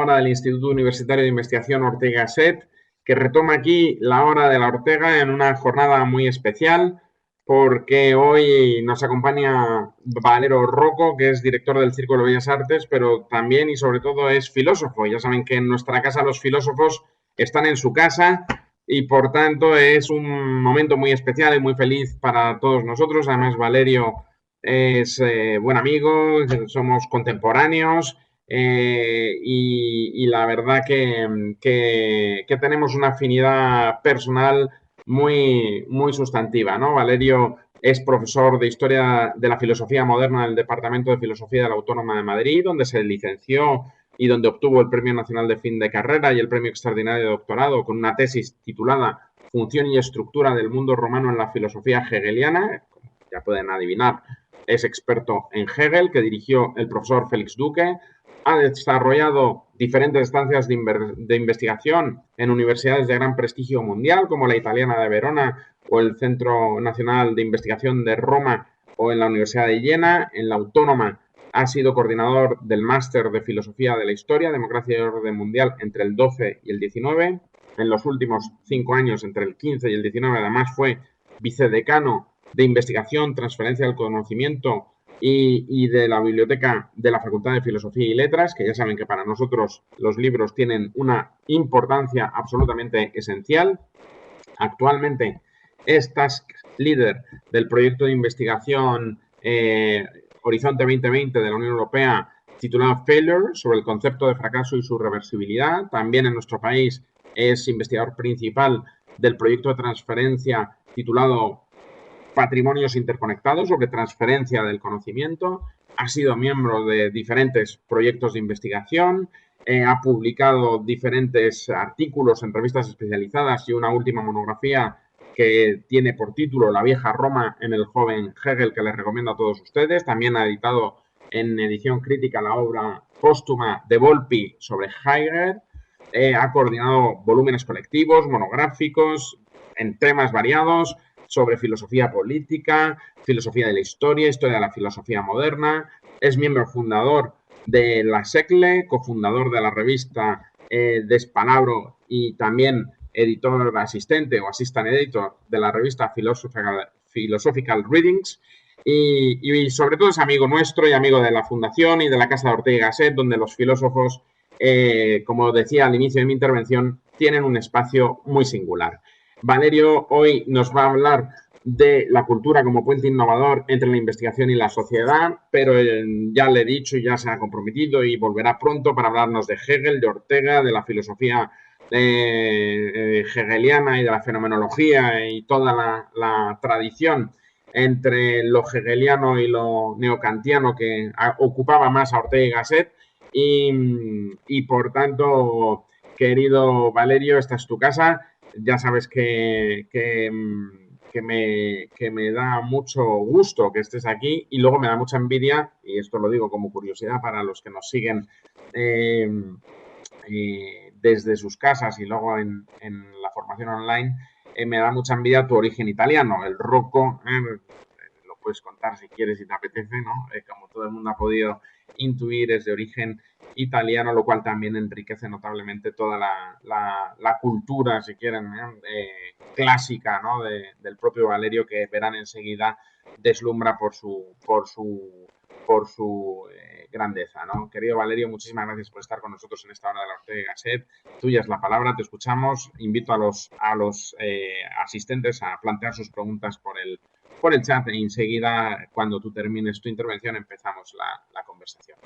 hora del Instituto Universitario de Investigación Ortega y Gasset, que retoma aquí la hora de la Ortega en una jornada muy especial, porque hoy nos acompaña Valero Rocco, que es director del Círculo de Bellas Artes, pero también y sobre todo es filósofo. Ya saben que en nuestra casa los filósofos están en su casa y por tanto es un momento muy especial y muy feliz para todos nosotros. Además, Valerio es buen amigo, somos contemporáneos y la verdad que tenemos una afinidad personal muy sustantiva, ¿no? Valerio es profesor de Historia de la Filosofía Moderna del Departamento de Filosofía de la Autónoma de Madrid, donde se licenció y donde obtuvo el Premio Nacional de Fin de Carrera y el Premio Extraordinario de Doctorado con una tesis titulada Función y estructura del mundo romano en la filosofía hegeliana. Como ya pueden adivinar, es experto en Hegel, que dirigió el profesor Félix Duque. Ha desarrollado diferentes estancias de investigación en universidades de gran prestigio mundial, como la Italiana de Verona o el Centro Nacional de Investigación de Roma o en la Universidad de Jena. En la Autónoma ha sido coordinador del Máster de Filosofía de la Historia, Democracia y Orden Mundial entre el 12 y el 19. En los últimos 5 años, entre el 15 y el 19, además fue vicedecano de Investigación, Transferencia del Conocimiento y de la Biblioteca de la Facultad de Filosofía y Letras, que ya saben que para nosotros los libros tienen una importancia absolutamente esencial. Actualmente es Task Leader del proyecto de investigación Horizonte 2020 de la Unión Europea titulado Failure, sobre el concepto de fracaso y su reversibilidad. También en nuestro país es investigador principal del proyecto de transferencia titulado Patrimonios Interconectados, sobre transferencia del conocimiento. Ha sido miembro de diferentes proyectos de investigación, ha publicado diferentes artículos en revistas especializadas y una última monografía que tiene por título La vieja Roma en el joven Hegel, que les recomiendo a todos ustedes. También ha editado en edición crítica la obra póstuma de Volpi sobre Heidegger. Ha coordinado volúmenes colectivos, monográficos, en temas variados, sobre filosofía política, filosofía de la historia de la filosofía moderna. Es miembro fundador de la SECLE, cofundador de la revista Despalabro y también editor asistente o assistant editor de la revista Philosophical Readings. Y sobre todo es amigo nuestro y amigo de la Fundación y de la Casa de Ortega y Gasset, donde los filósofos, como decía al inicio de mi intervención, tienen un espacio muy singular. Valerio hoy nos va a hablar de la cultura como puente innovador entre la investigación y la sociedad, pero ya le he dicho y ya se ha comprometido y volverá pronto para hablarnos de Hegel, de Ortega, de la filosofía hegeliana y de la fenomenología y toda la tradición entre lo hegeliano y lo neocantiano que ocupaba más a Ortega y Gasset y por tanto, querido Valerio, esta es tu casa. Ya sabes que me da mucho gusto que estés aquí y luego me da mucha envidia, y esto lo digo como curiosidad para los que nos siguen desde sus casas y luego en la formación online, me da mucha envidia tu origen italiano, el Rocco, lo puedes contar si quieres, si te apetece, ¿no? Como todo el mundo ha podido intuir, es de origen italiano, lo cual también enriquece notablemente toda la cultura, si quieren, clásica, ¿no? del propio Valerio, que verán enseguida deslumbra por su grandeza, ¿no? Querido Valerio, muchísimas gracias por estar con nosotros en esta hora de la Ortega y Gasset. Tuya es la palabra, te escuchamos. Invito a los asistentes a plantear sus preguntas por el chat y enseguida, cuando tú termines tu intervención, empezamos la conversación.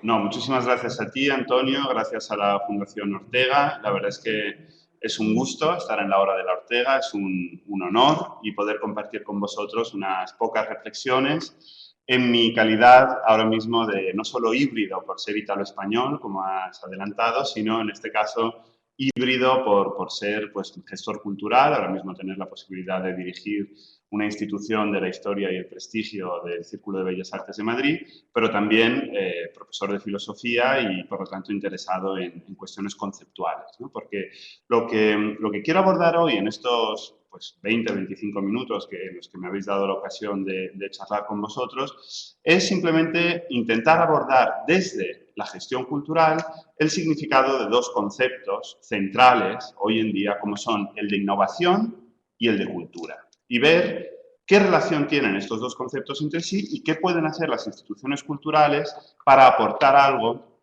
No, muchísimas gracias a ti, Antonio, gracias a la Fundación Ortega. La verdad es que es un gusto estar en la hora de la Ortega, es un honor y poder compartir con vosotros unas pocas reflexiones en mi calidad ahora mismo de no solo híbrido por ser italo-español, como has adelantado, sino en este caso híbrido por ser pues, gestor cultural, ahora mismo tener la posibilidad de dirigir una institución de la historia y el prestigio del Círculo de Bellas Artes de Madrid, pero también profesor de filosofía y, por lo tanto, interesado en cuestiones conceptuales, ¿no? Porque lo que quiero abordar hoy en estos pues, 20-25 minutos en los que me habéis dado la ocasión de charlar con vosotros es simplemente intentar abordar desde la gestión cultural, el significado de dos conceptos centrales hoy en día, como son el de innovación y el de cultura. Y ver qué relación tienen estos dos conceptos entre sí y qué pueden hacer las instituciones culturales para aportar algo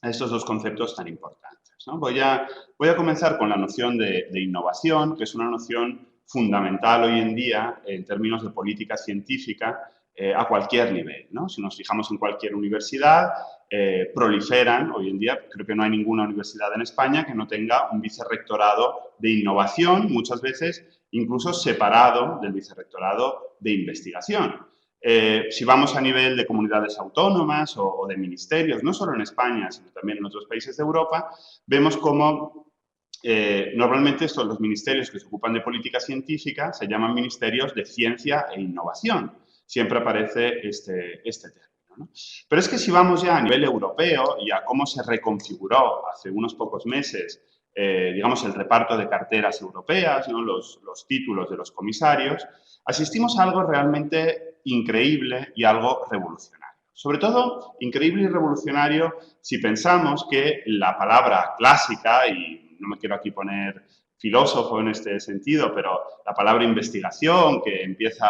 a estos dos conceptos tan importantes, ¿no? Voy a comenzar con la noción de innovación, que es una noción fundamental hoy en día en términos de política científica a cualquier nivel, ¿no? Si nos fijamos en cualquier universidad, proliferan hoy en día, creo que no hay ninguna universidad en España que no tenga un vicerrectorado de innovación, muchas veces incluso separado del vicerrectorado de investigación. Si vamos a nivel de comunidades autónomas o de ministerios, no solo en España, sino también en otros países de Europa, vemos cómo normalmente los ministerios que se ocupan de política científica se llaman ministerios de ciencia e innovación. Siempre aparece este término, ¿no? Pero es que si vamos ya a nivel europeo y a cómo se reconfiguró hace unos pocos meses, digamos, el reparto de carteras europeas, ¿no? los títulos de los comisarios, asistimos a algo realmente increíble y algo revolucionario. Sobre todo, increíble y revolucionario si pensamos que la palabra clásica, y no me quiero aquí poner filósofo en este sentido, pero la palabra investigación, que empieza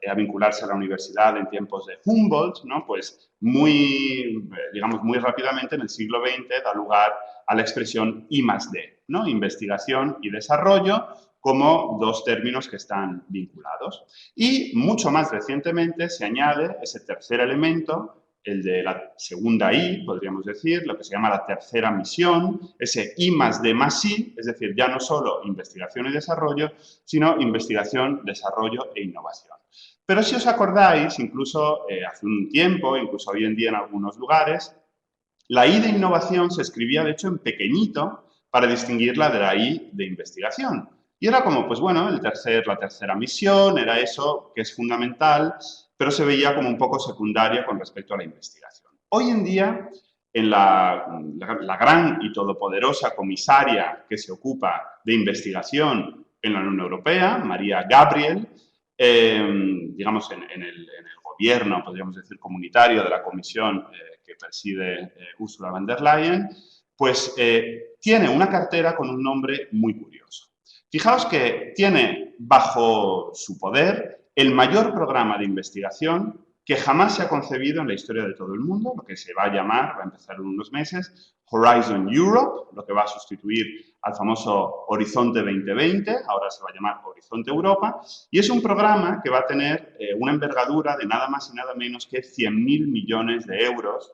a vincularse a la universidad en tiempos de Humboldt, ¿no? Pues digamos, muy rápidamente en el siglo XX da lugar a la expresión I+D, ¿no? Investigación y desarrollo, como dos términos que están vinculados. Y mucho más recientemente se añade ese tercer elemento, el de la segunda I, podríamos decir, lo que se llama la tercera misión, ese I+D+I, es decir, ya no solo investigación y desarrollo, sino investigación, desarrollo e innovación. Pero si os acordáis, incluso hace un tiempo, incluso hoy en día en algunos lugares, la I de innovación se escribía, de hecho, en pequeñito para distinguirla de la I de investigación. Y era como, pues bueno, la tercera misión, era eso que es fundamental, pero se veía como un poco secundaria con respecto a la investigación. Hoy en día, en la gran y todopoderosa comisaria que se ocupa de investigación en la Unión Europea, María Gabriel, digamos, en el gobierno, podríamos decir, comunitario de la comisión que preside Ursula von der Leyen, pues tiene una cartera con un nombre muy curioso. Fijaos que tiene bajo su poder el mayor programa de investigación que jamás se ha concebido en la historia de todo el mundo, lo que se va a llamar, va a empezar en unos meses, Horizon Europe, lo que va a sustituir al famoso Horizonte 2020, ahora se va a llamar Horizonte Europa, y es un programa que va a tener una envergadura de nada más y nada menos que 100.000 millones de euros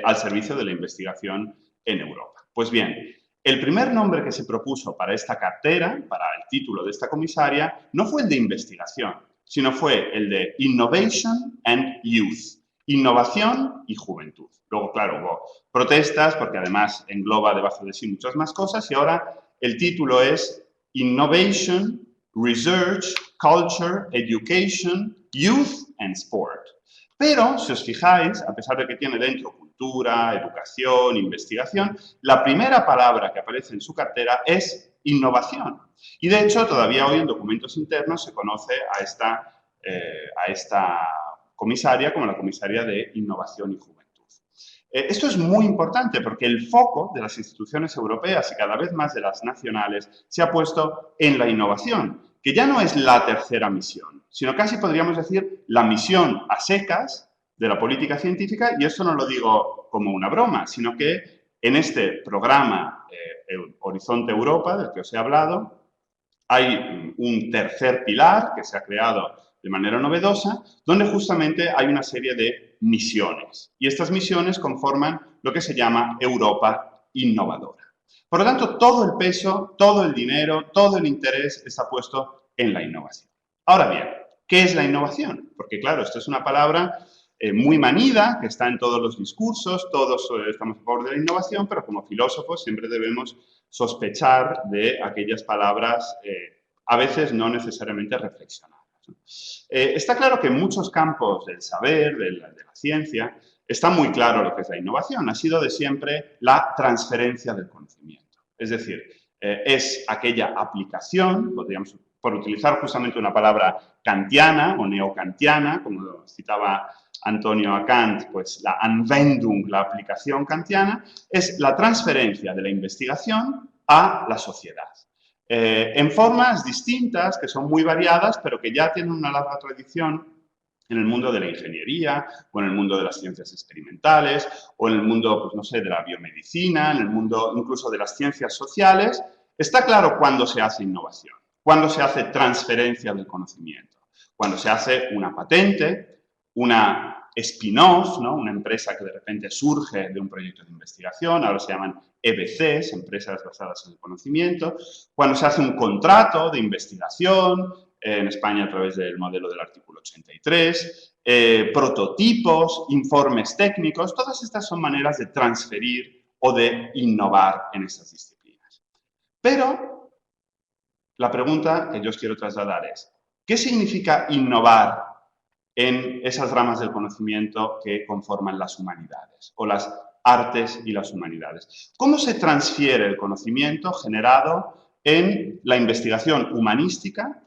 al servicio de la investigación en Europa. Pues bien, el primer nombre que se propuso para esta cartera, para el título de esta comisaria, no fue el de investigación, sino fue el de Innovation and Youth, innovación y juventud. Luego, claro, hubo protestas porque además engloba debajo de sí muchas más cosas y ahora el título es Innovation, Research, Culture, Education, Youth and Sport. Pero, si os fijáis, a pesar de que tiene dentro cultura, educación, investigación, la primera palabra que aparece en su cartera es innovación. Y, de hecho, todavía hoy en documentos internos se conoce a esta comisaria como la comisaria de Innovación y Juventud. Esto es muy importante porque el foco de las instituciones europeas y cada vez más de las nacionales se ha puesto en la innovación, que ya no es la tercera misión, sino casi podríamos decir la misión a secas de la política científica, y esto no lo digo como una broma, sino que en este programa Horizonte Europa, del que os he hablado, hay un tercer pilar que se ha creado de manera novedosa, donde justamente hay una serie de misiones. Y estas misiones conforman lo que se llama Europa innovadora. Por lo tanto, todo el peso, todo el dinero, todo el interés está puesto en la innovación. Ahora bien, ¿qué es la innovación? Porque, claro, esto es una palabra muy manida, que está en todos los discursos, todos estamos a favor de la innovación, pero como filósofos siempre debemos sospechar de aquellas palabras a veces no necesariamente reflexionadas. Está claro que en muchos campos del saber, de la ciencia, está muy claro lo que es la innovación. Ha sido de siempre la transferencia del conocimiento. Es decir, es aquella aplicación, podríamos, por utilizar justamente una palabra kantiana o neokantiana, como citaba Antonio a Kant, pues la Anwendung, la aplicación kantiana, es la transferencia de la investigación a la sociedad. En formas distintas, que son muy variadas, pero que ya tienen una larga tradición en el mundo de la ingeniería, o en el mundo de las ciencias experimentales, o en el mundo, pues no sé, de la biomedicina, en el mundo incluso de las ciencias sociales. Está claro cuándo se hace innovación, cuándo se hace transferencia del conocimiento, cuando se hace una patente, una spin-off, ¿no? Una empresa que de repente surge de un proyecto de investigación, ahora se llaman EBCs, empresas basadas en el conocimiento, cuando se hace un contrato de investigación, en España a través del modelo del artículo 83, prototipos, informes técnicos, todas estas son maneras de transferir o de innovar en estas disciplinas. Pero la pregunta que yo os quiero trasladar es, ¿qué significa innovar en esas ramas del conocimiento que conforman las humanidades o las artes y las humanidades? ¿Cómo se transfiere el conocimiento generado en la investigación humanística?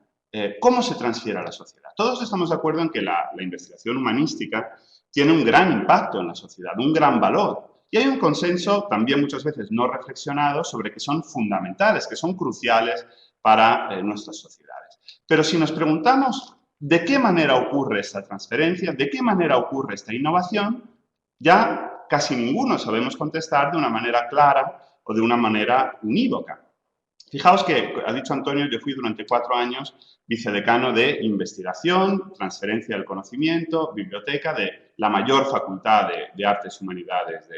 ¿Cómo se transfiere a la sociedad? Todos estamos de acuerdo en que la investigación humanística tiene un gran impacto en la sociedad, un gran valor. Y hay un consenso, también muchas veces no reflexionado, sobre que son fundamentales, que son cruciales para nuestras sociedades. Pero si nos preguntamos de qué manera ocurre esta transferencia, de qué manera ocurre esta innovación, ya casi ninguno sabemos contestar de una manera clara o de una manera unívoca. Fijaos que, ha dicho Antonio, yo fui durante 4 años vicedecano de investigación, transferencia del conocimiento, biblioteca de la mayor facultad de Artes y Humanidades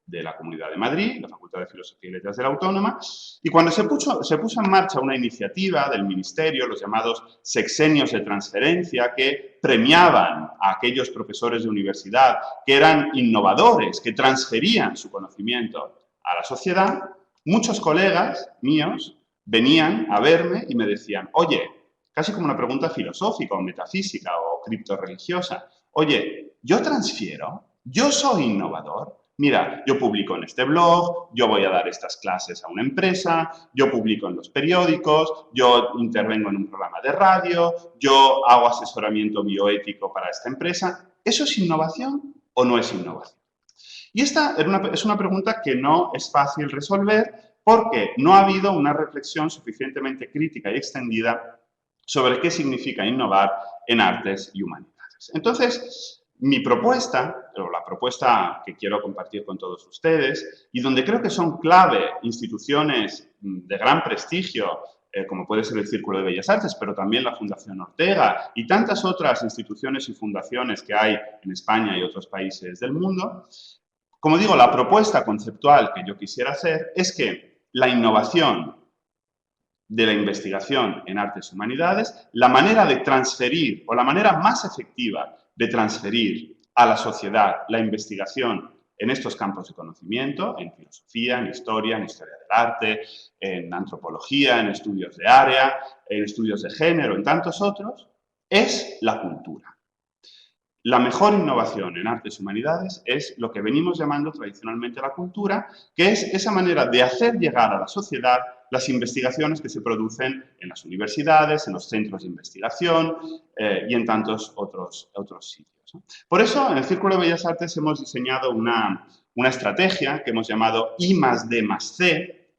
de la Comunidad de Madrid, la Facultad de Filosofía y Letras de la Autónoma, y cuando se puso en marcha una iniciativa del Ministerio, los llamados sexenios de transferencia, que premiaban a aquellos profesores de universidad que eran innovadores, que transferían su conocimiento a la sociedad, muchos colegas míos venían a verme y me decían, oye, casi como una pregunta filosófica o metafísica o criptorreligiosa, oye, ¿yo transfiero? ¿Yo soy innovador? Mira, yo publico en este blog, yo voy a dar estas clases a una empresa, yo publico en los periódicos, yo intervengo en un programa de radio, yo hago asesoramiento bioético para esta empresa. ¿Eso es innovación o no es innovación? Y esta es una pregunta que no es fácil resolver porque no ha habido una reflexión suficientemente crítica y extendida sobre qué significa innovar en artes y humanidades. Entonces, mi propuesta, o la propuesta que quiero compartir con todos ustedes, y donde creo que son clave instituciones de gran prestigio, como puede ser el Círculo de Bellas Artes, pero también la Fundación Ortega y tantas otras instituciones y fundaciones que hay en España y otros países del mundo. Como digo, la propuesta conceptual que yo quisiera hacer es que la innovación de la investigación en artes y humanidades, la manera de transferir o la manera más efectiva de transferir a la sociedad la investigación en estos campos de conocimiento, en filosofía, en historia del arte, en antropología, en estudios de área, en estudios de género, en tantos otros, es la cultura. La mejor innovación en artes y humanidades es lo que venimos llamando tradicionalmente la cultura, que es esa manera de hacer llegar a la sociedad las investigaciones que se producen en las universidades, en los centros de investigación y en tantos otros sitios, ¿no? Por eso, en el Círculo de Bellas Artes hemos diseñado una estrategia que hemos llamado I+D+C,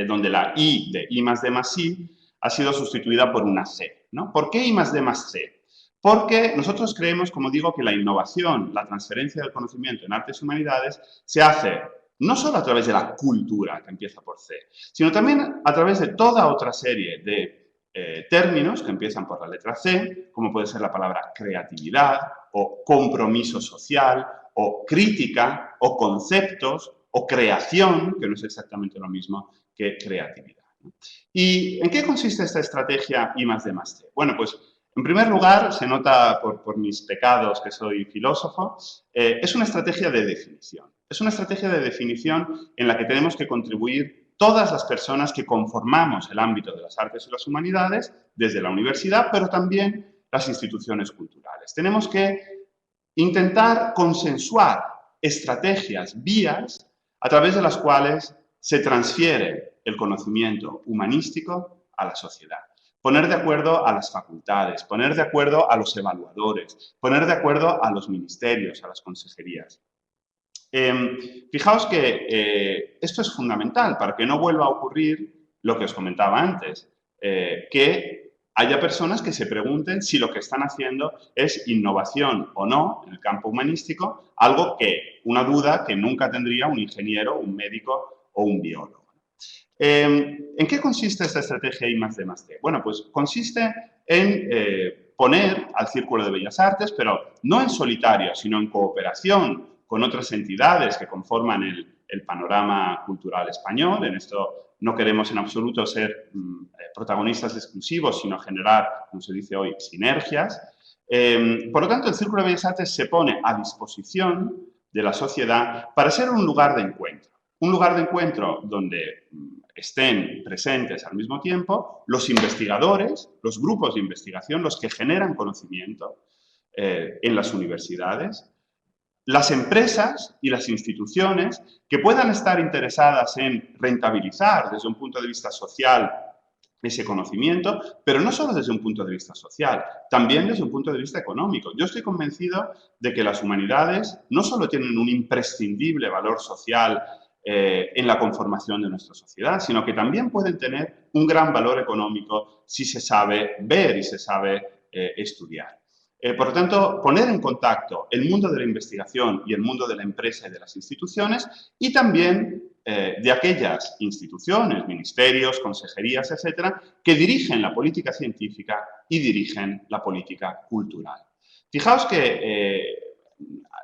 donde la I de I+D+I ha sido sustituida por una C, ¿no? ¿Por qué I+D+C? Porque nosotros creemos, como digo, que la innovación, la transferencia del conocimiento en artes y humanidades se hace no solo a través de la cultura, que empieza por C, sino también a través de toda otra serie de términos que empiezan por la letra C, como puede ser la palabra creatividad, o compromiso social, o crítica, o conceptos, o creación, que no es exactamente lo mismo que creatividad, ¿no? ¿Y en qué consiste esta estrategia I+D+C? Bueno, pues en primer lugar, se nota por mis pecados que soy filósofo, es una estrategia de definición. Es una estrategia de definición en la que tenemos que contribuir todas las personas que conformamos el ámbito de las artes y las humanidades, desde la universidad, pero también las instituciones culturales. Tenemos que intentar consensuar estrategias, vías, a través de las cuales se transfiere el conocimiento humanístico a la sociedad. poner de acuerdo a las facultades, poner de acuerdo a los evaluadores, poner de acuerdo a los ministerios, a las consejerías. Fijaos que esto es fundamental para que no vuelva a ocurrir lo que os comentaba antes, que haya personas que se pregunten si lo que están haciendo es innovación o no en el campo humanístico, una duda que nunca tendría un ingeniero, un médico o un biólogo. ¿En qué consiste esta estrategia I+D+D? Bueno, pues consiste en poner al Círculo de Bellas Artes, pero no en solitario, sino en cooperación con otras entidades que conforman el panorama cultural español. En esto no queremos en absoluto ser protagonistas exclusivos, sino generar, como se dice hoy, sinergias. Por lo tanto, el Círculo de Bellas Artes se pone a disposición de la sociedad para ser un lugar de encuentro. Un lugar de encuentro donde estén presentes al mismo tiempo los investigadores, los grupos de investigación, los que generan conocimiento en las universidades, las empresas y las instituciones que puedan estar interesadas en rentabilizar desde un punto de vista social ese conocimiento, pero no solo desde un punto de vista social, también desde un punto de vista económico. Yo estoy convencido de que las humanidades no solo tienen un imprescindible valor social en la conformación de nuestra sociedad, sino que también pueden tener un gran valor económico si se sabe ver y se sabe estudiar. Por lo tanto, poner en contacto el mundo de la investigación y el mundo de la empresa y de las instituciones y también de aquellas instituciones, ministerios, consejerías, etcétera, que dirigen la política científica y dirigen la política cultural. Fijaos que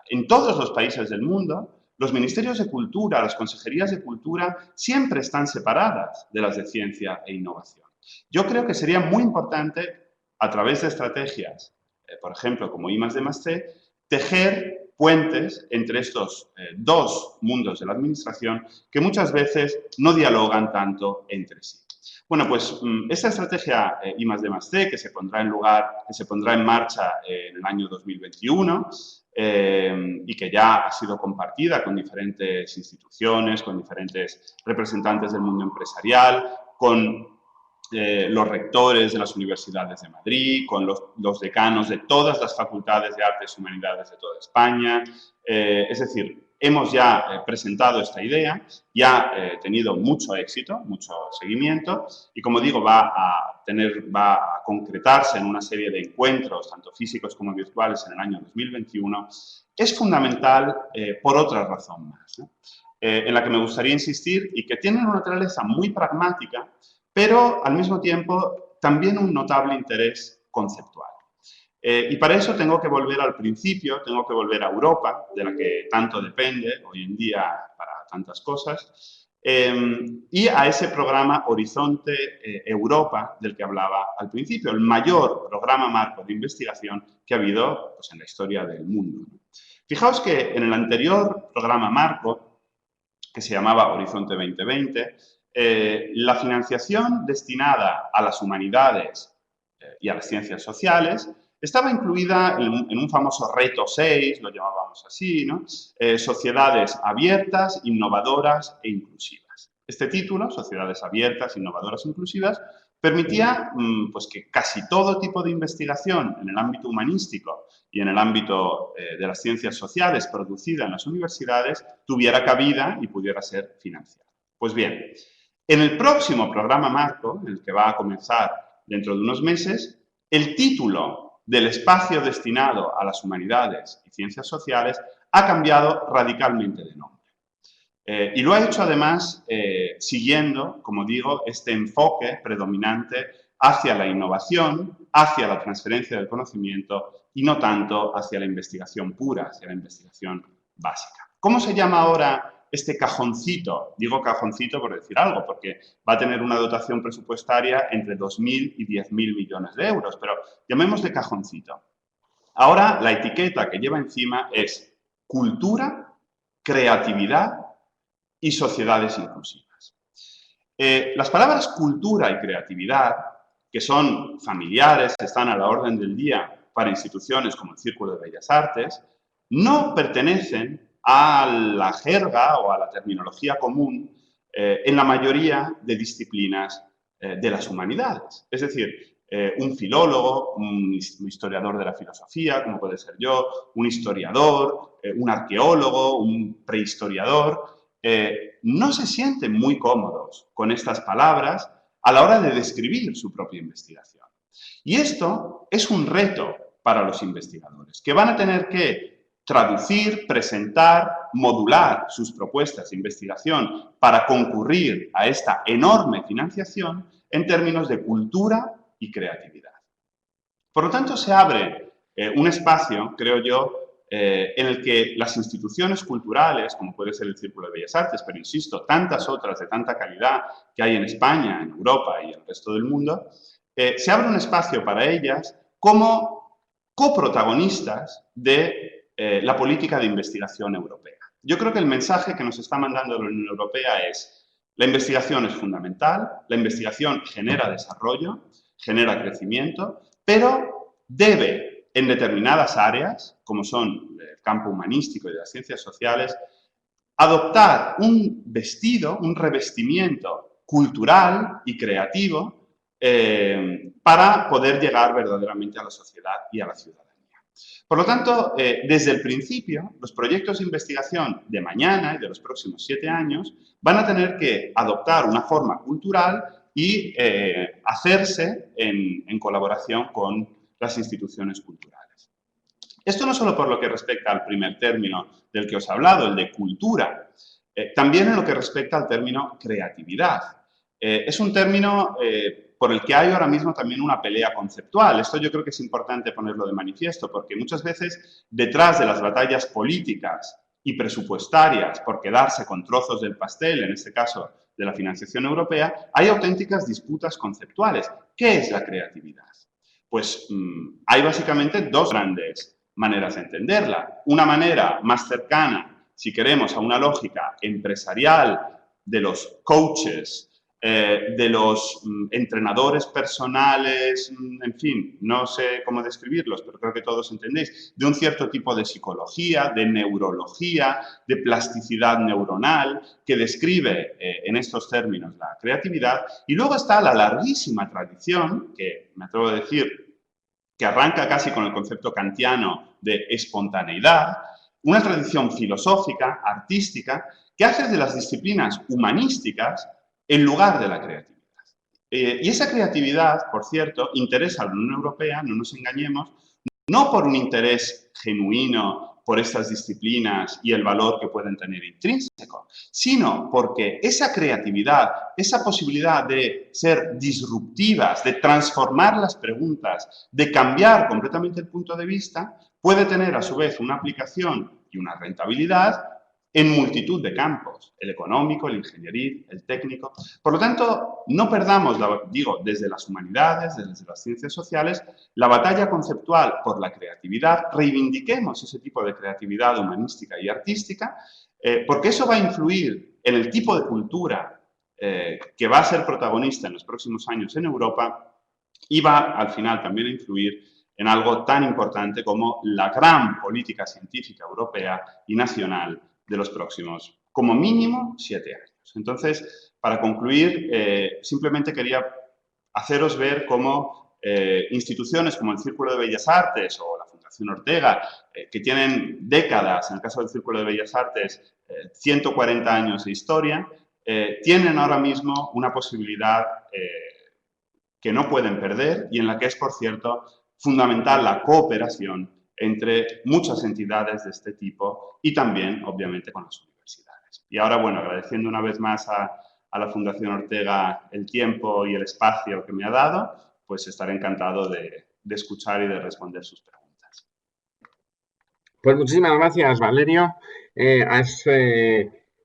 en todos los países del mundo, los ministerios de cultura, las consejerías de cultura, siempre están separadas de las de ciencia e innovación. Yo creo que sería muy importante, a través de estrategias, por ejemplo, como I+D+C, tejer puentes entre estos dos mundos de la administración que muchas veces no dialogan tanto entre sí. Bueno, pues esta estrategia I+D+C que se pondrá en marcha en el año 2021 y que ya ha sido compartida con diferentes instituciones, con diferentes representantes del mundo empresarial, con los rectores de las universidades de Madrid, con los decanos de todas las facultades de Artes y Humanidades de toda España. Es decir, hemos ya presentado esta idea, ya ha tenido mucho éxito, mucho seguimiento y, como digo, va a concretarse en una serie de encuentros, tanto físicos como virtuales, en el año 2021. Es fundamental por otra razón más, ¿no? En la que me gustaría insistir y que tiene una naturaleza muy pragmática, pero al mismo tiempo también un notable interés conceptual. Y para eso tengo que volver al principio, tengo que volver a Europa, de la que tanto depende hoy en día para tantas cosas, y a ese programa Horizonte Europa del que hablaba al principio, el mayor programa marco de investigación que ha habido pues, en la historia del mundo. Fijaos que en el anterior programa marco, que se llamaba Horizonte 2020, la financiación destinada a las humanidades y a las ciencias sociales estaba incluida en un famoso reto 6, lo llamábamos así, ¿no? Sociedades abiertas, innovadoras e inclusivas. Este título, Sociedades abiertas, innovadoras e inclusivas, permitía pues, que casi todo tipo de investigación en el ámbito humanístico y en el ámbito de las ciencias sociales producida en las universidades tuviera cabida y pudiera ser financiada. Pues bien, en el próximo programa marco, el que va a comenzar dentro de unos meses, el título del espacio destinado a las humanidades y ciencias sociales ha cambiado radicalmente de nombre. Y lo ha hecho además siguiendo, como digo, este enfoque predominante hacia la innovación, hacia la transferencia del conocimiento y no tanto hacia la investigación pura, hacia la investigación básica. ¿Cómo se llama ahora este cajoncito? Digo cajoncito por decir algo, porque va a tener una dotación presupuestaria entre 2.000 y 10.000 millones de euros, pero llamémosle cajoncito. Ahora la etiqueta que lleva encima es cultura, creatividad y sociedades inclusivas. Las palabras cultura y creatividad, que son familiares, que están a la orden del día para instituciones como el Círculo de Bellas Artes, no pertenecen a la jerga o a la terminología común en la mayoría de disciplinas de las humanidades. Es decir, un filólogo, un historiador de la filosofía, como puede ser yo, un historiador, un arqueólogo, un prehistoriador, no se sienten muy cómodos con estas palabras a la hora de describir su propia investigación. Y esto es un reto para los investigadores, que van a tener que traducir, presentar, modular sus propuestas de investigación para concurrir a esta enorme financiación en términos de cultura y creatividad. Por lo tanto, se abre un espacio, creo yo, en el que las instituciones culturales, como puede ser el Círculo de Bellas Artes, pero insisto, tantas otras de tanta calidad que hay en España, en Europa y en el resto del mundo, se abre un espacio para ellas como coprotagonistas de la política de investigación europea. Yo creo que el mensaje que nos está mandando la Unión Europea es: la investigación es fundamental, la investigación genera desarrollo, genera crecimiento, pero debe, en determinadas áreas, como son el campo humanístico y de las ciencias sociales, adoptar un vestido, un revestimiento cultural y creativo para poder llegar verdaderamente a la sociedad y a la ciudadanía. Por lo tanto, desde el principio, los proyectos de investigación de mañana y de los próximos 7 años van a tener que adoptar una forma cultural y hacerse en colaboración con las instituciones culturales. Esto no solo por lo que respecta al primer término del que os he hablado, el de cultura, también en lo que respecta al término creatividad. Es un término por el que hay ahora mismo también una pelea conceptual. Esto yo creo que es importante ponerlo de manifiesto, porque muchas veces detrás de las batallas políticas y presupuestarias por quedarse con trozos del pastel, en este caso de la financiación europea, hay auténticas disputas conceptuales. ¿Qué es la creatividad? Pues hay básicamente dos grandes maneras de entenderla. Una manera más cercana, si queremos, a una lógica empresarial de los coaches, de los entrenadores personales, en fin, no sé cómo describirlos, pero creo que todos entendéis, de un cierto tipo de psicología, de neurología, de plasticidad neuronal, que describe en estos términos la creatividad. Y luego está la larguísima tradición, que me atrevo a decir que arranca casi con el concepto kantiano de espontaneidad, una tradición filosófica, artística, que hace de las disciplinas humanísticas en lugar de la creatividad. Y esa creatividad, por cierto, interesa a la Unión Europea, no nos engañemos, no por un interés genuino por estas disciplinas y el valor que pueden tener intrínseco, sino porque esa creatividad, esa posibilidad de ser disruptivas, de transformar las preguntas, de cambiar completamente el punto de vista, puede tener a su vez una aplicación y una rentabilidad en multitud de campos, el económico, el ingenieril, el técnico. Por lo tanto, no perdamos, digo, desde las humanidades, desde las ciencias sociales, la batalla conceptual por la creatividad, reivindiquemos ese tipo de creatividad humanística y artística, porque eso va a influir en el tipo de cultura que va a ser protagonista en los próximos años en Europa y va, al final, también a influir en algo tan importante como la gran política científica europea y nacional de los próximos, como mínimo, 7 años. Entonces, para concluir, simplemente quería haceros ver cómo instituciones como el Círculo de Bellas Artes o la Fundación Ortega, que tienen décadas, en el caso del Círculo de Bellas Artes, 140 años de historia, tienen ahora mismo una posibilidad que no pueden perder y en la que es, por cierto, fundamental la cooperación entre muchas entidades de este tipo y también, obviamente, con las universidades. Y ahora, bueno, agradeciendo una vez más a la Fundación Ortega el tiempo y el espacio que me ha dado, pues estaré encantado de escuchar y de responder sus preguntas. Pues muchísimas gracias, Valerio. Has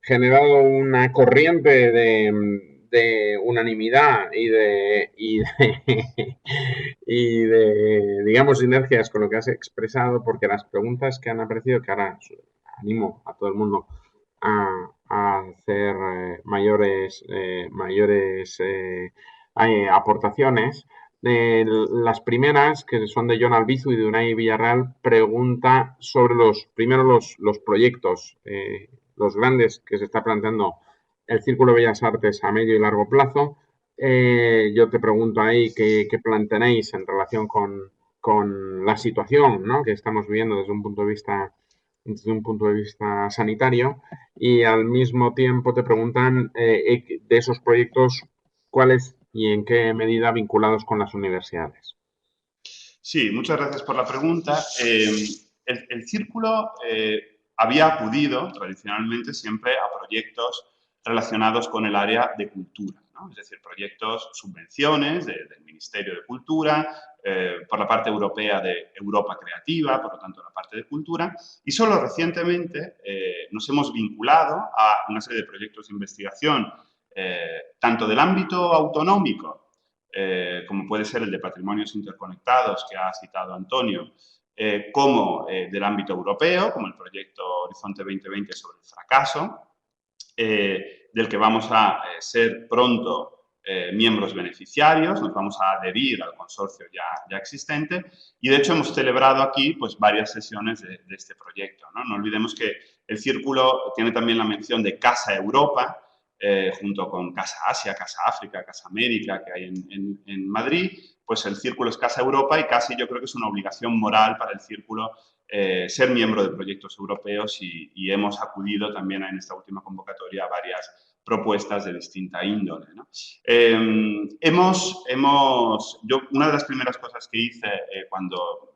generado una corriente de unanimidad y de, digamos, sinergias con lo que has expresado, porque las preguntas que han aparecido, que ahora animo a todo el mundo a hacer mayores aportaciones. Las primeras, que son de Jon Albizu y de Unai Villarreal, pregunta sobre los proyectos, los grandes que se está planteando el Círculo de Bellas Artes a medio y largo plazo, yo te pregunto ahí qué plan tenéis en relación con la situación, ¿no?, que estamos viviendo desde un punto de vista sanitario, y al mismo tiempo te preguntan de esos proyectos cuáles y en qué medida vinculados con las universidades. Sí, muchas gracias por la pregunta. El Círculo había acudido tradicionalmente siempre a proyectos relacionados con el área de cultura, ¿no? Es decir, proyectos, subvenciones del Ministerio de Cultura, por la parte europea de Europa Creativa, por lo tanto, la parte de cultura, y solo recientemente nos hemos vinculado a una serie de proyectos de investigación, tanto del ámbito autonómico, como puede ser el de patrimonios interconectados que ha citado Antonio, como del ámbito europeo, como el proyecto Horizonte 2020 sobre el fracaso, del que vamos a ser pronto miembros beneficiarios, nos vamos a adherir al consorcio ya existente, y de hecho hemos celebrado aquí pues, varias sesiones de este proyecto, ¿no? No olvidemos que el Círculo tiene también la mención de Casa Europa, junto con Casa Asia, Casa África, Casa América, que hay en Madrid, pues el Círculo es Casa Europa, y casi yo creo que es una obligación moral para el Círculo ser miembro de proyectos europeos, y hemos acudido también en esta última convocatoria a varias propuestas de distinta índole, ¿no? Una de las primeras cosas que hice cuando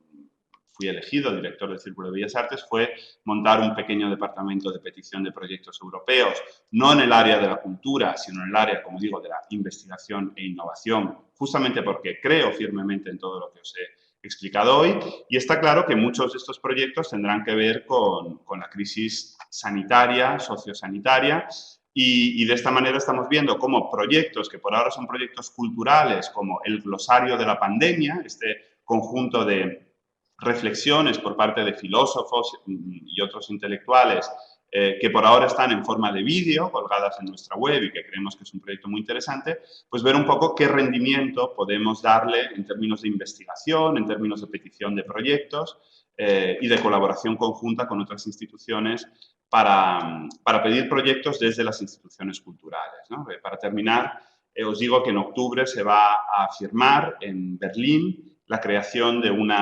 fui elegido director del Círculo de Bellas Artes fue montar un pequeño departamento de petición de proyectos europeos, no en el área de la cultura, sino en el área, como digo, de la investigación e innovación, justamente porque creo firmemente en todo lo que os he explicado hoy, y está claro que muchos de estos proyectos tendrán que ver con la crisis sanitaria, sociosanitaria, y de esta manera estamos viendo cómo proyectos que por ahora son proyectos culturales, como el glosario de la pandemia, este conjunto de reflexiones por parte de filósofos y otros intelectuales que por ahora están en forma de vídeo, colgadas en nuestra web, y que creemos que es un proyecto muy interesante, pues ver un poco qué rendimiento podemos darle en términos de investigación, en términos de petición de proyectos y de colaboración conjunta con otras instituciones para pedir proyectos desde las instituciones culturales, ¿no? Para terminar, os digo que en octubre se va a firmar en Berlín la creación de un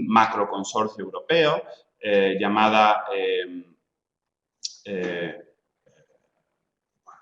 macro consorcio europeo llamada,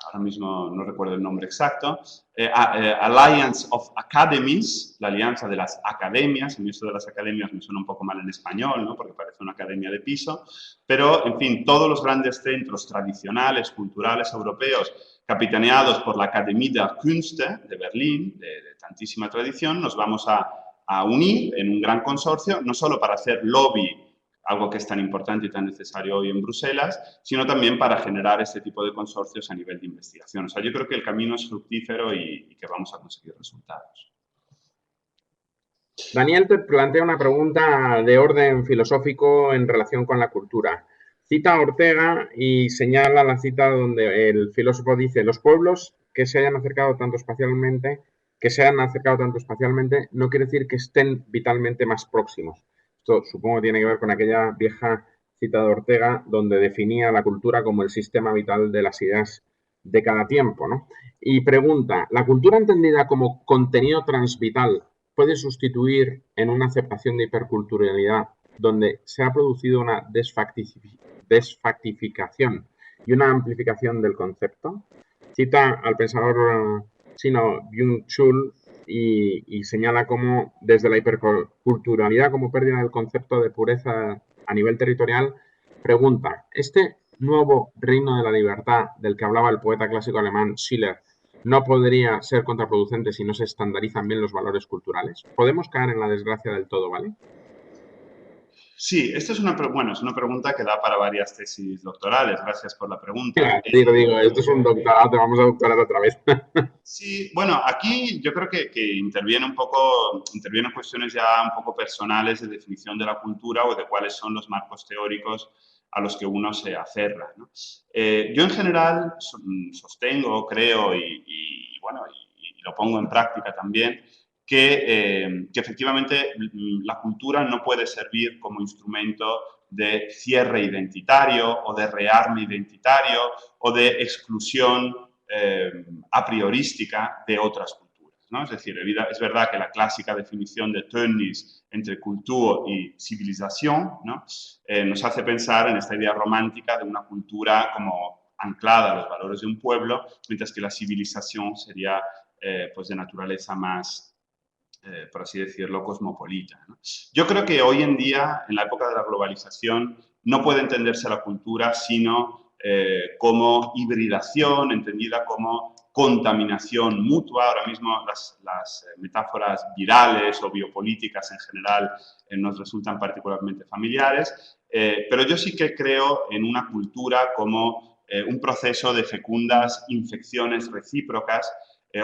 ahora mismo no recuerdo el nombre exacto, Alliance of Academies, la alianza de las academias. En esto de las academias me suena un poco mal en español, ¿no?, porque parece una academia de piso, pero, en fin, todos los grandes centros tradicionales, culturales europeos, capitaneados por la Akademie der Künste de Berlín, de tantísima tradición, nos vamos a unir en un gran consorcio, no solo para hacer lobby, algo que es tan importante y tan necesario hoy en Bruselas, sino también para generar este tipo de consorcios a nivel de investigación. O sea, yo creo que el camino es fructífero y que vamos a conseguir resultados. Daniel te plantea una pregunta de orden filosófico en relación con la cultura. Cita a Ortega y señala la cita donde el filósofo dice: los pueblos que se hayan acercado tanto espacialmente, no quiere decir que estén vitalmente más próximos. Esto supongo que tiene que ver con aquella vieja cita de Ortega donde definía la cultura como el sistema vital de las ideas de cada tiempo, ¿no? Y pregunta: ¿la cultura entendida como contenido transvital puede sustituir en una aceptación de hiperculturalidad donde se ha producido una desfactificación y una amplificación del concepto? Cita al pensador chino Byung-Chul y señala cómo desde la hiperculturalidad como pérdida del concepto de pureza a nivel territorial, pregunta: ¿este nuevo reino de la libertad del que hablaba el poeta clásico alemán Schiller no podría ser contraproducente si no se estandarizan bien los valores culturales? Podemos caer en la desgracia del todo, ¿vale? Sí, esta es una pregunta que da para varias tesis doctorales. Gracias por la pregunta. Digo, esto es un doctorado, te vamos a doctorar otra vez. Sí, bueno, aquí yo creo que intervienen cuestiones ya un poco personales de definición de la cultura o de cuáles son los marcos teóricos a los que uno se aferra, ¿no? Yo en general sostengo, creo y lo pongo en práctica también, que efectivamente la cultura no puede servir como instrumento de cierre identitario o de rearme identitario o de exclusión a priorística de otras culturas, ¿no? Es decir, es verdad que la clásica definición de Tönnies entre cultura y civilización, ¿no? Nos hace pensar en esta idea romántica de una cultura como anclada a los valores de un pueblo, mientras que la civilización sería pues de naturaleza más, por así decirlo, cosmopolita, ¿no? Yo creo que hoy en día, en la época de la globalización, no puede entenderse la cultura sino como hibridación, entendida como contaminación mutua. Ahora mismo las metáforas virales o biopolíticas en general nos resultan particularmente familiares, pero yo sí que creo en una cultura como un proceso de fecundas infecciones recíprocas,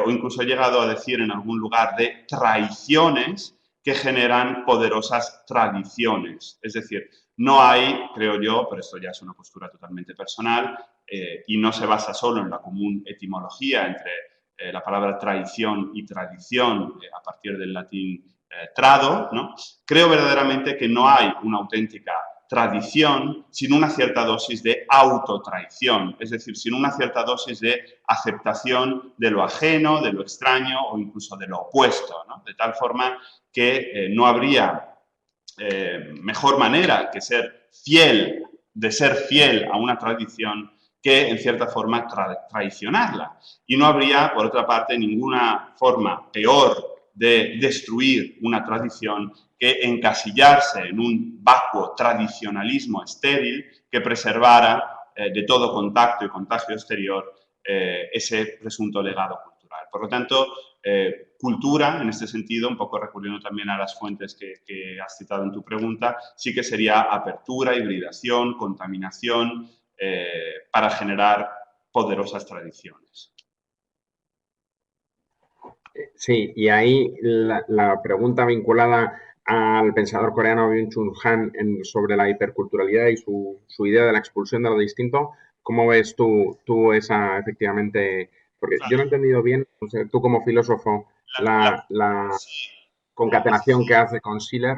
o incluso he llegado a decir en algún lugar de traiciones que generan poderosas tradiciones. Es decir, no hay, creo yo, pero esto ya es una postura totalmente personal, y no se basa solo en la común etimología entre la palabra traición y tradición, a partir del latín trado, ¿no? Creo verdaderamente que no hay una auténtica tradición sin una cierta dosis de autotraición, es decir, sin una cierta dosis de aceptación de lo ajeno, de lo extraño o incluso de lo opuesto, ¿no? De tal forma que no habría mejor manera que ser fiel a una tradición que, en cierta forma, traicionarla. Y no habría, por otra parte, ninguna forma peor de destruir una tradición que encasillarse en un vacuo tradicionalismo estéril que preservara de todo contacto y contagio exterior ese presunto legado cultural. Por lo tanto, cultura, en este sentido, un poco recurriendo también a las fuentes que has citado en tu pregunta, sí que sería apertura, hibridación, contaminación, para generar poderosas tradiciones. Sí, y ahí la pregunta vinculada al pensador coreano Byung-Chul Han sobre la hiperculturalidad y su idea de la expulsión de lo distinto, ¿cómo ves tú esa efectivamente? Porque yo no he entendido bien, o sea, tú como filósofo, la Sí, concatenación que hace con Schiller.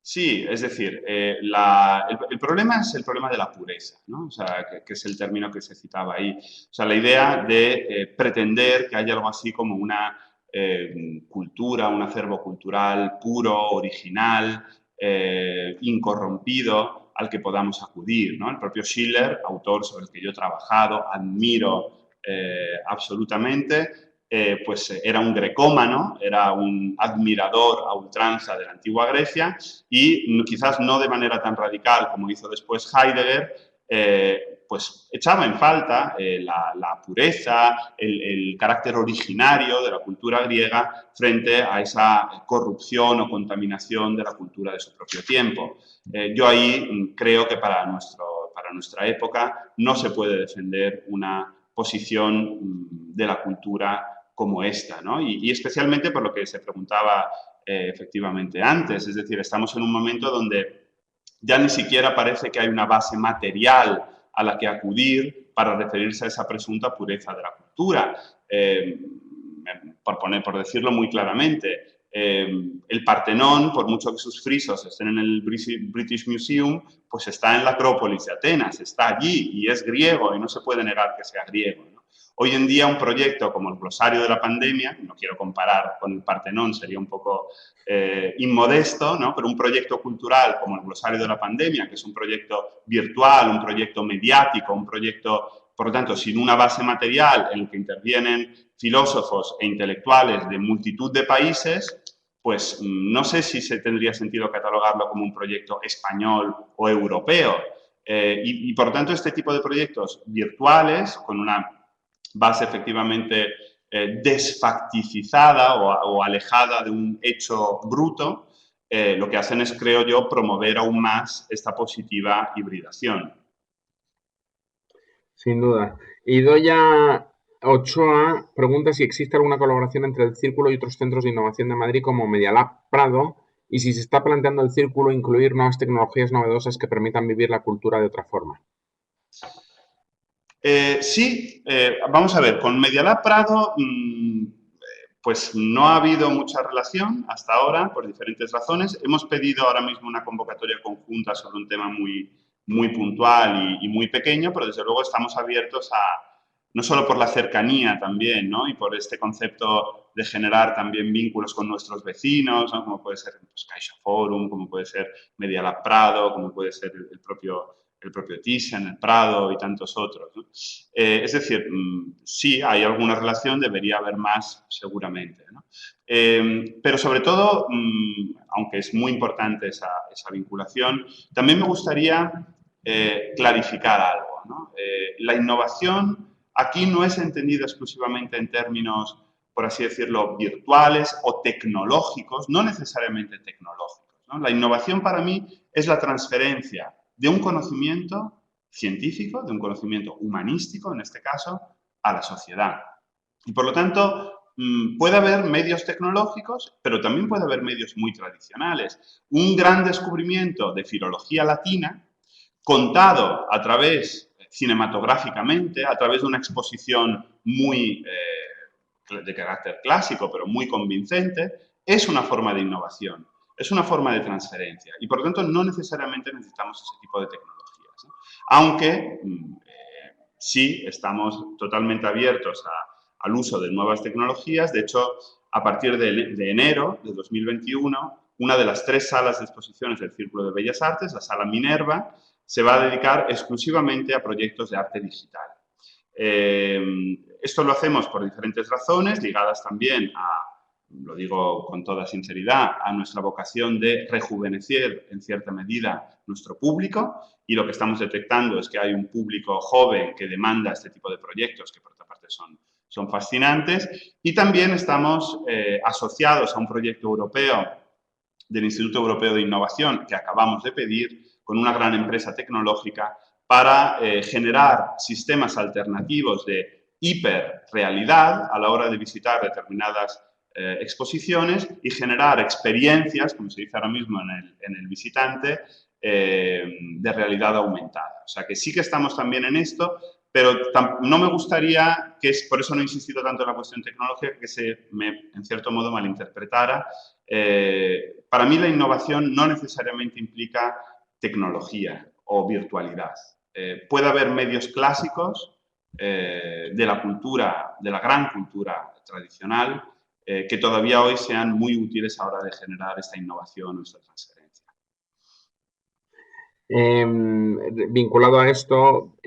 sí, es decir, el problema es el problema de la pureza, ¿no? O sea, que es el término que se citaba ahí. O sea, la idea de pretender que haya algo así como una cultura, un acervo cultural puro, original, incorrompido, al que podamos acudir, ¿no? El propio Schiller, autor sobre el que yo he trabajado, admiro absolutamente, pues era un grecómano, era un admirador a ultranza de la antigua Grecia y quizás no de manera tan radical como hizo después Heidegger, pues echaba en falta la pureza, el carácter originario de la cultura griega frente a esa corrupción o contaminación de la cultura de su propio tiempo. Yo ahí creo que para nuestra época no se puede defender una posición de la cultura como esta, ¿no? Y especialmente por lo que se preguntaba efectivamente antes, es decir, estamos en un momento donde ya ni siquiera parece que hay una base material a la que acudir para referirse a esa presunta pureza de la cultura. Por decirlo muy claramente, el Partenón, por mucho que sus frisos estén en el British Museum, pues está en la Acrópolis de Atenas, está allí y es griego y no se puede negar que sea griego, ¿no? Hoy en día un proyecto como el Glosario de la Pandemia, no quiero comparar con el Partenón, sería un poco inmodesto, ¿no? Pero un proyecto cultural como el Glosario de la Pandemia, que es un proyecto virtual, un proyecto mediático, un proyecto, por lo tanto, sin una base material en el que intervienen filósofos e intelectuales de multitud de países, pues no sé si se tendría sentido catalogarlo como un proyecto español o europeo. Y por tanto, este tipo de proyectos virtuales, con una base efectivamente desfacticizada o alejada de un hecho bruto, lo que hacen es, creo yo, promover aún más esta positiva hibridación. Sin duda. Idoya Ochoa pregunta si existe alguna colaboración entre el Círculo y otros centros de innovación de Madrid como Medialab Prado y si se está planteando el Círculo incluir nuevas tecnologías novedosas que permitan vivir la cultura de otra forma. Sí, vamos a ver, con Medialab Prado pues no ha habido mucha relación hasta ahora por diferentes razones. Hemos pedido ahora mismo una convocatoria conjunta sobre un tema muy puntual y muy pequeño, pero desde luego estamos abiertos no solo por la cercanía también, ¿no? Y por este concepto de generar también vínculos con nuestros vecinos, ¿no? Como puede ser pues, CaixaForum, como puede ser Media Lab Prado, como puede ser el propio Thyssen, el Prado y tantos otros, ¿no? Es decir, sí, hay alguna relación, debería haber más seguramente, ¿no? Pero sobre todo, aunque es muy importante esa vinculación, también me gustaría clarificar algo, ¿no? La innovación aquí no es entendida exclusivamente en términos, por así decirlo, virtuales o tecnológicos, no necesariamente tecnológicos, ¿no? La innovación para mí es la transferencia de un conocimiento científico, de un conocimiento humanístico, en este caso, a la sociedad. Y por lo tanto, puede haber medios tecnológicos, pero también puede haber medios muy tradicionales. Un gran descubrimiento de filología latina, contado a través, cinematográficamente, a través de una exposición muy de carácter clásico, pero muy convincente, es una forma de innovación, es una forma de transferencia. Y por lo tanto, no necesariamente necesitamos ese tipo de tecnologías, ¿no? Aunque sí estamos totalmente abiertos al uso de nuevas tecnologías. De hecho, a partir de enero de 2021, una de las 3 salas de exposiciones del Círculo de Bellas Artes, la Sala Minerva, se va a dedicar exclusivamente a proyectos de arte digital. Esto lo hacemos por diferentes razones, ligadas también lo digo con toda sinceridad, a nuestra vocación de rejuvenecer en cierta medida nuestro público, y lo que estamos detectando es que hay un público joven que demanda este tipo de proyectos que por otra parte son fascinantes, y también estamos asociados a un proyecto europeo del Instituto Europeo de Innovación que acabamos de pedir con una gran empresa tecnológica para generar sistemas alternativos de hiperrealidad a la hora de visitar determinadas exposiciones y generar experiencias, como se dice ahora mismo en el visitante, de realidad aumentada. O sea que sí que estamos también en esto, pero no me gustaría por eso no he insistido tanto en la cuestión tecnológica, que en cierto modo, malinterpretara. Para mí la innovación no necesariamente implica tecnología o virtualidad. Puede haber medios clásicos de la cultura, de la gran cultura tradicional, que todavía hoy sean muy útiles a la hora de generar esta innovación o esta transferencia. Vinculado a esto,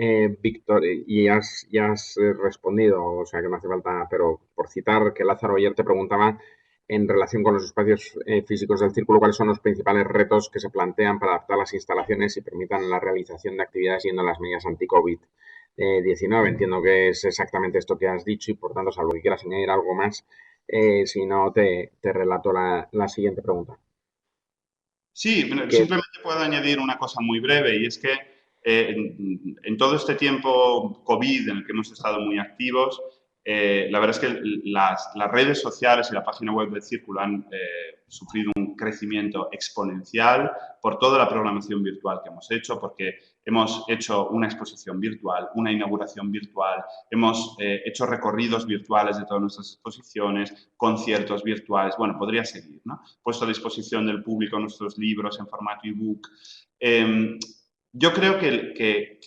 Víctor, y ya has respondido, o sea que no hace falta, pero por citar que Lázaro ayer te preguntaba en relación con los espacios físicos del círculo, ¿cuáles son los principales retos que se plantean para adaptar las instalaciones y permitan la realización de actividades siguiendo las medidas anti-COVID-19? Entiendo que es exactamente esto que has dicho y, por tanto, salvo que quieras añadir algo más, si no, te relato la siguiente pregunta. Sí, simplemente puedo añadir una cosa muy breve, y es que en todo este tiempo COVID en el que hemos estado muy activos, la verdad es que las redes sociales y la página web del Círculo han sufrido un crecimiento exponencial por toda la programación virtual que hemos hecho, porque hemos hecho una exposición virtual, una inauguración virtual, hemos hecho recorridos virtuales de todas nuestras exposiciones, conciertos virtuales, bueno, podría seguir, ¿no? Puesto a disposición del público nuestros libros en formato ebook. Yo creo que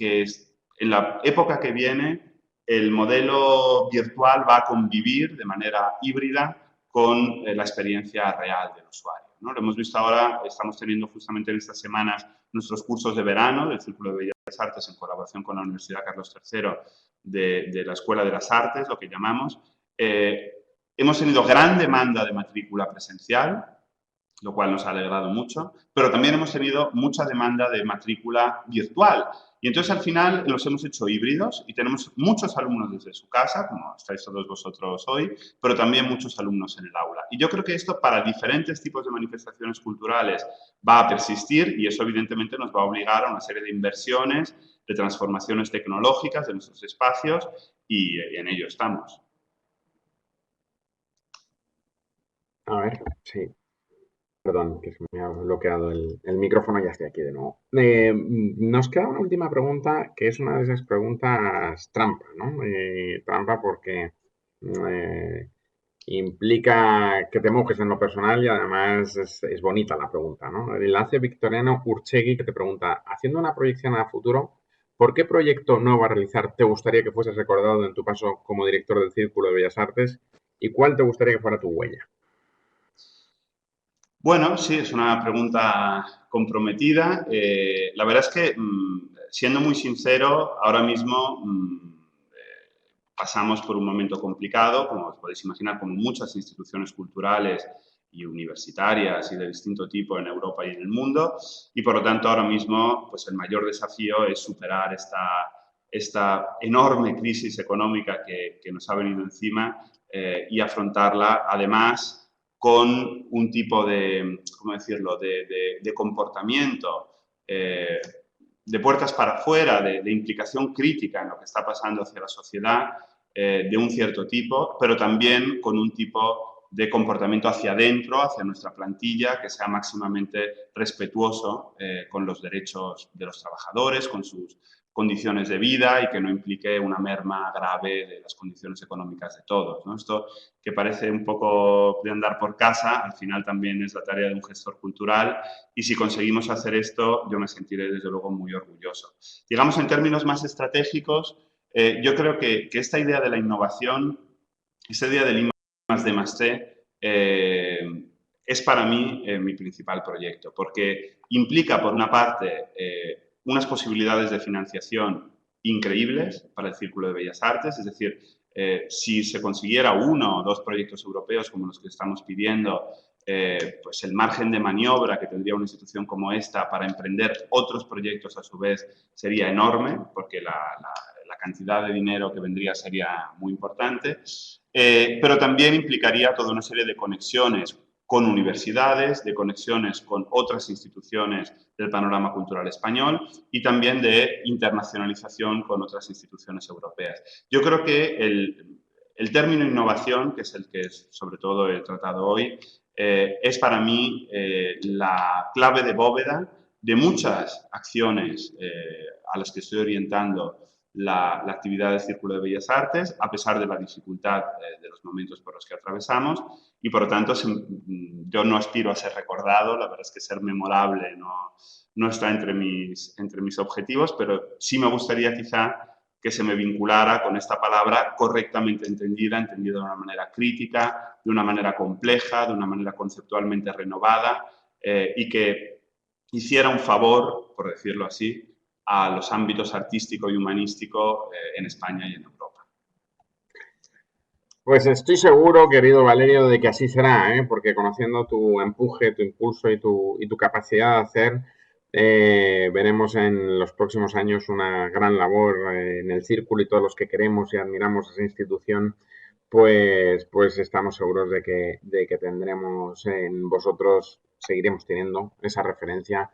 en la época que viene el modelo virtual va a convivir de manera híbrida con la experiencia real del usuario, ¿no? Lo hemos visto ahora, estamos teniendo justamente en estas semanas nuestros cursos de verano del Círculo de Bellas Artes en colaboración con la Universidad Carlos III de la Escuela de las Artes, lo que llamamos. Hemos tenido gran demanda de matrícula presencial, lo cual nos ha alegrado mucho, pero también hemos tenido mucha demanda de matrícula virtual. Y entonces, al final, los hemos hecho híbridos y tenemos muchos alumnos desde su casa, como estáis todos vosotros hoy, pero también muchos alumnos en el aula. Y yo creo que esto, para diferentes tipos de manifestaciones culturales, va a persistir, y eso, evidentemente, nos va a obligar a una serie de inversiones, de transformaciones tecnológicas de nuestros espacios, y en ello estamos. A ver, sí. Perdón, que se me ha bloqueado el micrófono, ya estoy aquí de nuevo. Nos queda una última pregunta, que es una de esas preguntas trampa, ¿no? Trampa porque implica que te mojes en lo personal y además es bonita la pregunta, ¿no? El enlace Victoriano Urchegui que te pregunta, haciendo una proyección a futuro, ¿por qué proyecto nuevo a realizar te gustaría que fueses recordado en tu paso como director del Círculo de Bellas Artes? ¿Y cuál te gustaría que fuera tu huella? Bueno, sí, es una pregunta comprometida. La verdad es que, siendo muy sincero, ahora mismo pasamos por un momento complicado, como os podéis imaginar, como muchas instituciones culturales y universitarias y de distinto tipo en Europa y en el mundo, y por lo tanto ahora mismo pues el mayor desafío es superar esta enorme crisis económica que nos ha venido encima y afrontarla además con un tipo de, ¿cómo decirlo?, de comportamiento de puertas para afuera, de implicación crítica en lo que está pasando hacia la sociedad de un cierto tipo, pero también con un tipo de comportamiento hacia adentro, hacia nuestra plantilla, que sea máximamente respetuoso con los derechos de los trabajadores, con sus condiciones de vida y que no implique una merma grave de las condiciones económicas de todos, ¿no? Esto que parece un poco de andar por casa, al final también es la tarea de un gestor cultural y si conseguimos hacer esto, yo me sentiré desde luego muy orgulloso. Digamos, en términos más estratégicos, yo creo que esta idea de la innovación, esta idea del I más D más T, es para mí mi principal proyecto, porque implica, por una parte, unas posibilidades de financiación increíbles para el Círculo de Bellas Artes, es decir, si se consiguiera uno o dos proyectos europeos como los que estamos pidiendo, pues el margen de maniobra que tendría una institución como esta para emprender otros proyectos a su vez sería enorme, porque la cantidad de dinero que vendría sería muy importante, pero también implicaría toda una serie de conexiones con universidades, de conexiones con otras instituciones del panorama cultural español y también de internacionalización con otras instituciones europeas. Yo creo que el término innovación, que es el que sobre todo he tratado hoy, es para mí la clave de bóveda de muchas acciones a las que estoy orientando la actividad del Círculo de Bellas Artes, a pesar de la dificultad de los momentos por los que atravesamos, y por lo tanto yo no aspiro a ser recordado, la verdad es que ser memorable no está entre mis objetivos, pero sí me gustaría quizá que se me vinculara con esta palabra correctamente entendida de una manera crítica, de una manera compleja, de una manera conceptualmente renovada y que hiciera un favor, por decirlo así, a los ámbitos artístico y humanístico en España y en Europa. Pues estoy seguro, querido Valerio, de que así será, ¿eh? Porque conociendo tu empuje, tu impulso y tu capacidad de hacer, veremos en los próximos años una gran labor en el círculo y todos los que queremos y admiramos esa institución, pues estamos seguros de que tendremos en vosotros, seguiremos teniendo esa referencia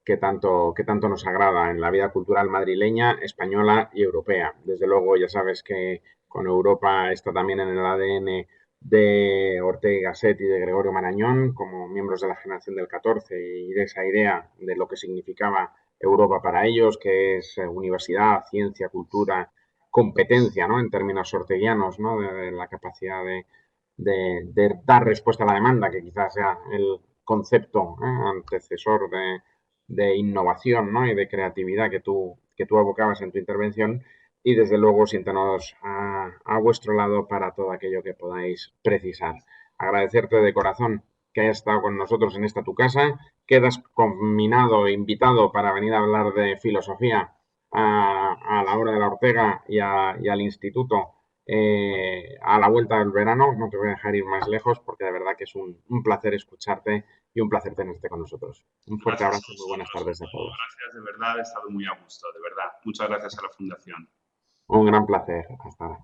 que tanto nos agrada en la vida cultural madrileña, española y europea. Desde luego, ya sabes que con Europa está también en el ADN de Ortega y Gasset y de Gregorio Marañón como miembros de la generación del 14 y de esa idea de lo que significaba Europa para ellos, que es universidad, ciencia, cultura, competencia, ¿no? En términos orteguianos, ¿no? De la capacidad de dar respuesta a la demanda, que quizás sea el concepto antecesor de innovación, ¿no? Y de creatividad que tú abocabas en tu intervención y desde luego siéntanos a vuestro lado para todo aquello que podáis precisar. Agradecerte de corazón que hayas estado con nosotros en esta tu casa. Quedas combinado e invitado para venir a hablar de filosofía a la hora de la Ortega y al instituto a la vuelta del verano. No te voy a dejar ir más lejos porque de verdad que es un placer escucharte y un placer tenerte con nosotros. Un fuerte Gracias abrazo a y muy buenas vosotros. tardes a todos. Gracias, de verdad, he estado muy a gusto, de verdad. Muchas gracias a la Fundación. Un gran placer. Hasta ahora.